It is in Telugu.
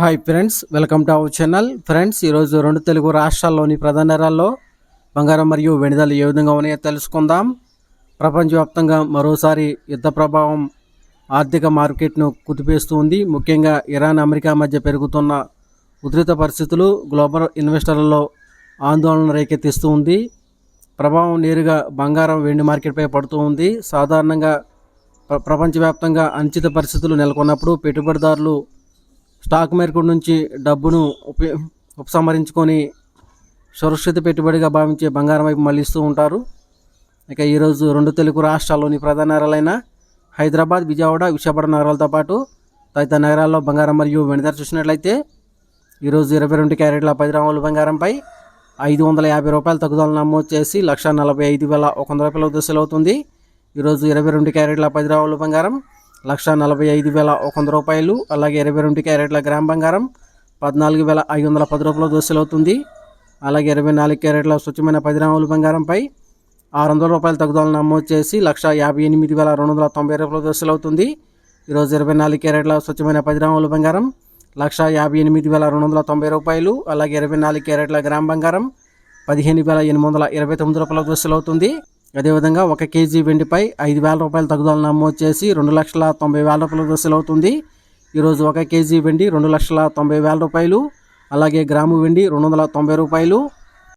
Hi friends, welcome to our channel. Friends, ఈరోజు రెండు తెలుగు రాష్ట్రాల్లోని ప్రధాన నగరాల్లో బంగారం మరియు వెండి ధరలు ఏ విధంగా ఉన్నాయో తెలుసుకుందాం. ప్రపంచవ్యాప్తంగా మరోసారి యుద్ధ ప్రభావం ఆర్థిక మార్కెట్ను కుదిపేస్తూ ఉంది. ముఖ్యంగా ఇరాన్, అమెరికా మధ్య పెరుగుతున్న ఉధృత పరిస్థితులు గ్లోబల్ ఇన్వెస్టర్లలో ఆందోళన రేకెత్తిస్తూ ఉంది. ప్రభావం నేరుగా బంగారం, వెండి మార్కెట్పై పడుతూ ఉంది. సాధారణంగా ప్రపంచవ్యాప్తంగా అనిశ్చిత పరిస్థితులు నెలకొన్నప్పుడు పెట్టుబడిదారులు స్టాక్ మార్కెట్ నుంచి డబ్బును ఉపసంహరించుకొని సురక్షిత పెట్టుబడిగా భావించే బంగారం వైపు మళ్లిస్తూ ఉంటారు. ఇక ఈరోజు రెండు తెలుగు రాష్ట్రాల్లోని ప్రధాన నగరాలైన హైదరాబాద్, విజయవాడ, విశాఖపట్నం నగరాలతో పాటు తదితర నగరాల్లో బంగారం మరియు వెండి ధర చూసినట్లయితే ఈరోజు 22 క్యారెట్ల 10 గ్రాముల బంగారంపై 550 రూపాయల తగ్గుదల నమోదు చేసి 1,45,100 రూపాయల దశలు అవుతుంది. ఈరోజు 22 క్యారెట్ల 10 గ్రాముల బంగారం 1,45,100 రూపాయలు. అలాగే 22 క్యారెట్ల గ్రామ్ బంగారం 14,510 రూపాయల దశలు అవుతుంది. అలాగే 24 క్యారెట్ల స్వచ్ఛమైన 10 గ్రాముల బంగారంపై 600 రూపాయల తగ్గుదల నమోదు చేసి 1,58,290 రూపాయల దశలు అవుతుంది. ఈరోజు 24 క్యారెట్ల స్వచ్ఛమైన 10 గ్రాముల బంగారం 1,58,290 రూపాయలు. అలాగే 24 క్యారెట్ల గ్రామ్ బంగారం 15,829 రూపాయల దశలు అవుతుంది. అదేవిధంగా 1 కేజీ వెండిపై 5,000 రూపాయల తగ్గుదల నమోదు చేసి 2,90,000 రూపాయల దశలు అవుతుంది. ఈరోజు 1 కేజీ వెండి 2,90,000 రూపాయలు. అలాగే గ్రాము వెండి 290 రూపాయలు.